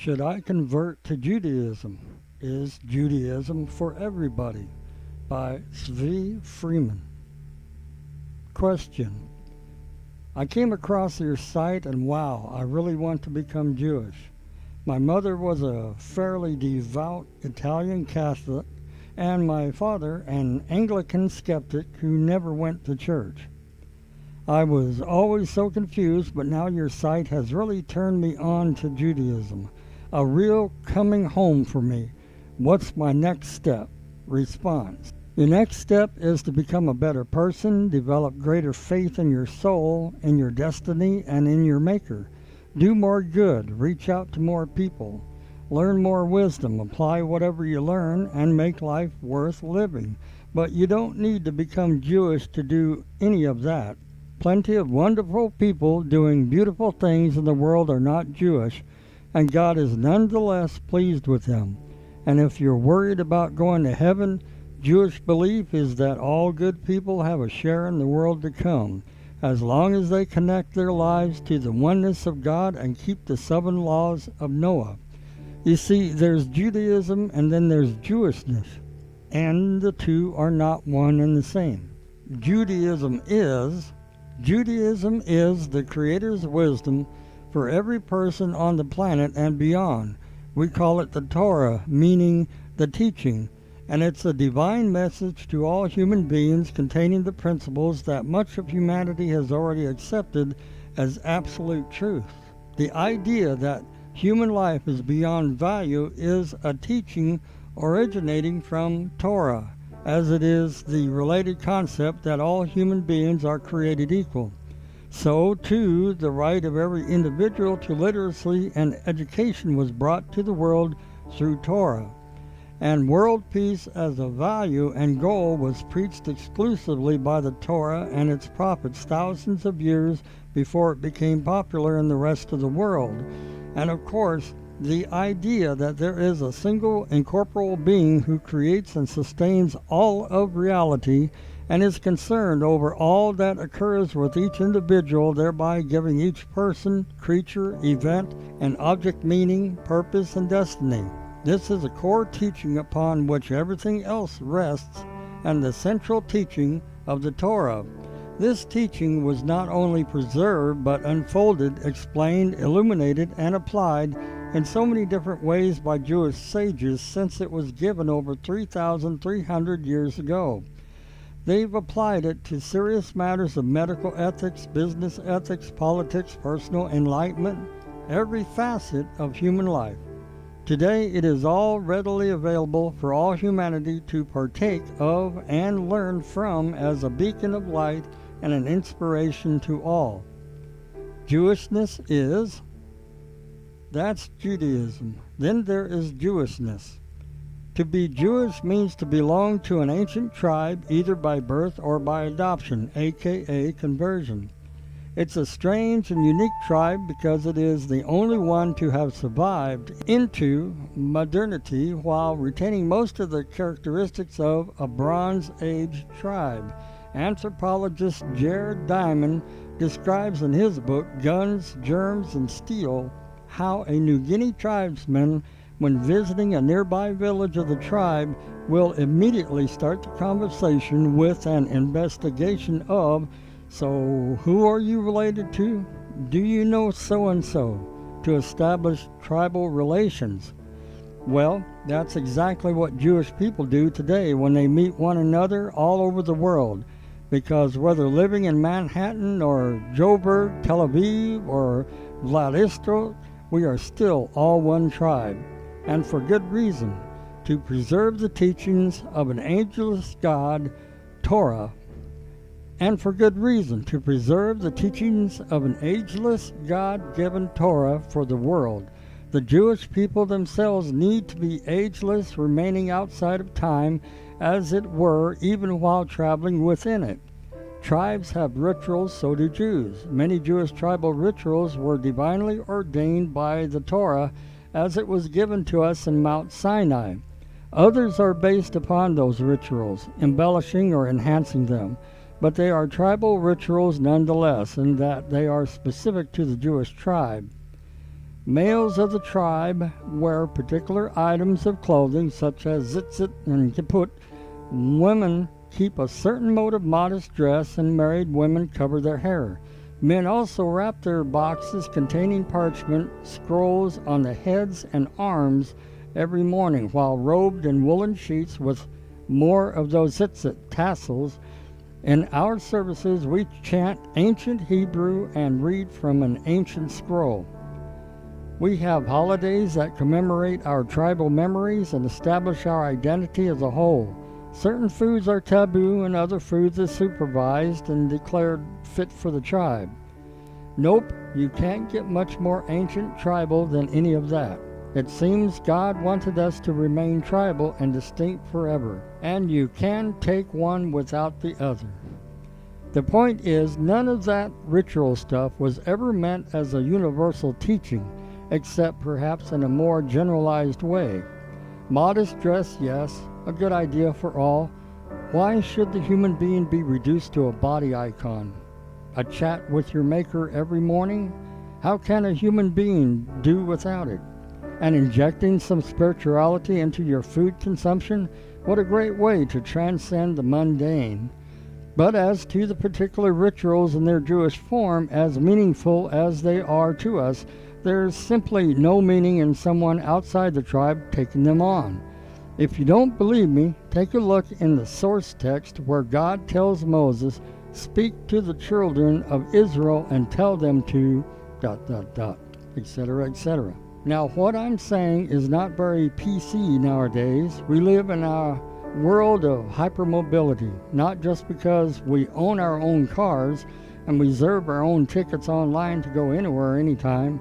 Should I convert to Judaism? Is Judaism for everybody? By Zvi Freeman. Question. I came across your site and wow, I really want to become Jewish. My mother was a fairly devout Italian Catholic and my father an Anglican skeptic who never went to church. I was always so confused, but now your site has really turned me on to Judaism. A real coming home for me. What's my next step? Response. Your next step is to become a better person, develop greater faith in your soul, in your destiny, and in your Maker. Do more good, reach out to more people, learn more wisdom, apply whatever you learn, and make life worth living. But you don't need to become Jewish to do any of that. Plenty of wonderful people doing beautiful things in the world are not Jewish, and God is nonetheless pleased with them. And if you're worried about going to heaven, Jewish belief is that all good people have a share in the world to come, as long as they connect their lives to the oneness of God and keep the 7 laws of Noah. You see, there's Judaism and then there's Jewishness, and the two are not one and the same. Judaism is the Creator's wisdom for every person on the planet and beyond. We call it the Torah, meaning the teaching, and it's a divine message to all human beings containing the principles that much of humanity has already accepted as absolute truth. The idea that human life is beyond value is a teaching originating from Torah, as it is the related concept that all human beings are created equal. So, too, the right of every individual to literacy and education was brought to the world through Torah. And world peace as a value and goal was preached exclusively by the Torah and its prophets thousands of years before it became popular in the rest of the world. And of course, the idea that there is a single incorporeal being who creates and sustains all of reality and is concerned over all that occurs with each individual, thereby giving each person, creature, event, and object meaning, purpose, and destiny. This is a core teaching upon which everything else rests and the central teaching of the Torah. This teaching was not only preserved but unfolded, explained, illuminated, and applied in so many different ways by Jewish sages since it was given over 3,300 years ago. They've applied it to serious matters of medical ethics, business ethics, politics, personal enlightenment, every facet of human life. Today it is all readily available for all humanity to partake of and learn from as a beacon of light and an inspiration to all. Jewishness is, that's Judaism. Then there is Jewishness. To be Jewish means to belong to an ancient tribe either by birth or by adoption, aka conversion. It's a strange and unique tribe because it is the only one to have survived into modernity while retaining most of the characteristics of a Bronze Age tribe. Anthropologist Jared Diamond describes in his book Guns, Germs, and Steel how a New Guinea tribesman, when visiting a nearby village of the tribe, will immediately start the conversation with an investigation of, "So, who are you related to? Do you know so-and-so?" to establish tribal relations. Well, that's exactly what Jewish people do today when they meet one another all over the world, because whether living in Manhattan or Joburg, Tel Aviv, or Vladivostok, we are still all one tribe, and for good reason, to preserve the teachings of an ageless God, Torah, and for good reason, to preserve the teachings of an ageless, God-given Torah for the world. The Jewish people themselves need to be ageless, remaining outside of time, as it were, even while traveling within it. Tribes have rituals, so do Jews. Many Jewish tribal rituals were divinely ordained by the Torah as it was given to us in Mount Sinai. Others are based upon those rituals, embellishing or enhancing them, but they are tribal rituals nonetheless, in that they are specific to the Jewish tribe. Males of the tribe wear particular items of clothing such as tzitzit and kipput. Women keep a certain mode of modest dress, and married women cover their hair. Men also wrap their boxes containing parchment scrolls on the heads and arms every morning, while robed in woolen sheets with more of those tzitzit tassels. In our services, we chant ancient Hebrew and read from an ancient scroll. We have holidays that commemorate our tribal memories and establish our identity as a whole. Certain foods are taboo and other foods are supervised and declared fit for the tribe. Nope, you can't get much more ancient tribal than any of that. It seems God wanted us to remain tribal and distinct forever, and you can take one without the other. The point is, none of that ritual stuff was ever meant as a universal teaching, except perhaps in a more generalized way. Modest dress, yes, a good idea for all. Why should the human being be reduced to a body icon? A chat with your maker every morning? How can a human being do without it? And injecting some spirituality into your food consumption? What a great way to transcend the mundane. But as to the particular rituals in their Jewish form, as meaningful as they are to us, there's simply no meaning in someone outside the tribe taking them on. If you don't believe me, take a look in the source text where God tells Moses, "Speak to the children of Israel and tell them to ... etc., etc." Now, what I'm saying is not very PC nowadays. We live in a world of hypermobility, not just because we own our own cars and reserve our own tickets online to go anywhere anytime,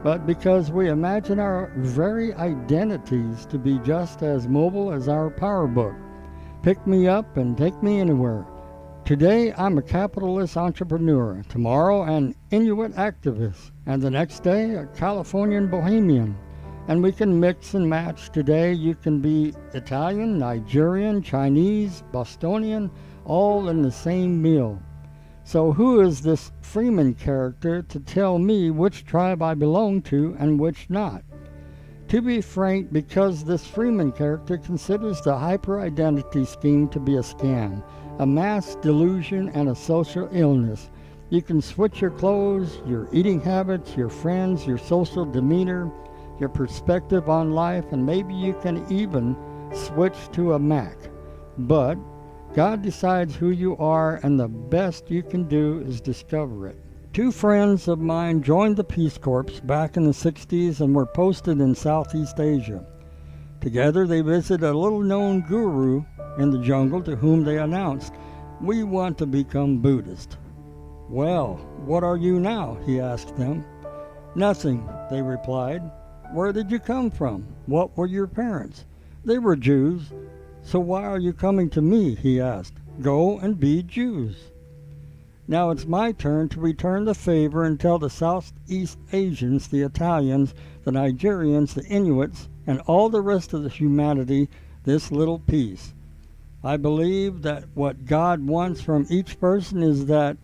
but because we imagine our very identities to be just as mobile as our power book. Pick me up and take me anywhere. Today I'm a capitalist entrepreneur, tomorrow an Inuit activist, and the next day a Californian bohemian. And we can mix and match. Today you can be Italian, Nigerian, Chinese, Bostonian, all in the same meal. So who is this Freeman character to tell me which tribe I belong to and which not? To be frank, because this Freeman character considers the hyper-identity scheme to be a scam, a mass delusion, and a social illness. You can switch your clothes, your eating habits, your friends, your social demeanor, your perspective on life, and maybe you can even switch to a Mac. But God decides who you are, and the best you can do is discover it. Two friends of mine joined the Peace Corps back in the 60s and were posted in Southeast Asia. Together they visited a little-known guru in the jungle to whom they announced, "We want to become Buddhist." "Well, what are you now?" he asked them. "Nothing," they replied. "Where did you come from? What were your parents?" "They were Jews." "So why are you coming to me?" he asked. "Go and be Jews." Now it's my turn to return the favor and tell the Southeast Asians, the Italians, the Nigerians, the Inuits, and all the rest of the humanity this little piece. I believe that what God wants from each person is that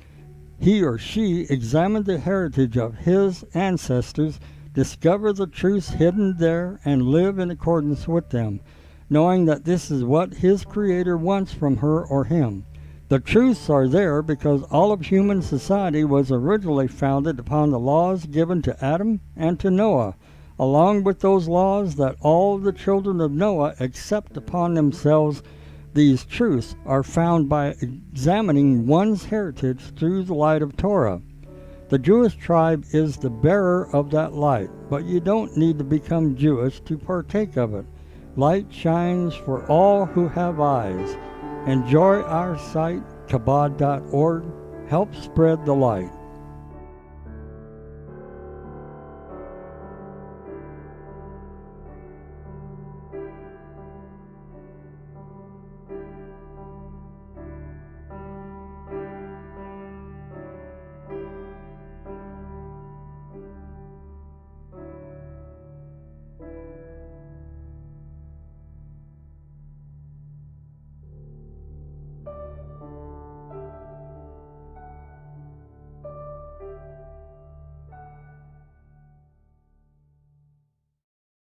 he or she examine the heritage of his ancestors, discover the truths hidden there, and live in accordance with them, knowing that this is what his Creator wants from her or him. The truths are there because all of human society was originally founded upon the laws given to Adam and to Noah, along with those laws that all the children of Noah accept upon themselves. These truths are found by examining one's heritage through the light of Torah. The Jewish tribe is the bearer of that light, but you don't need to become Jewish to partake of it. Light shines for all who have eyes. Enjoy our site, kabod.org. Help spread the light.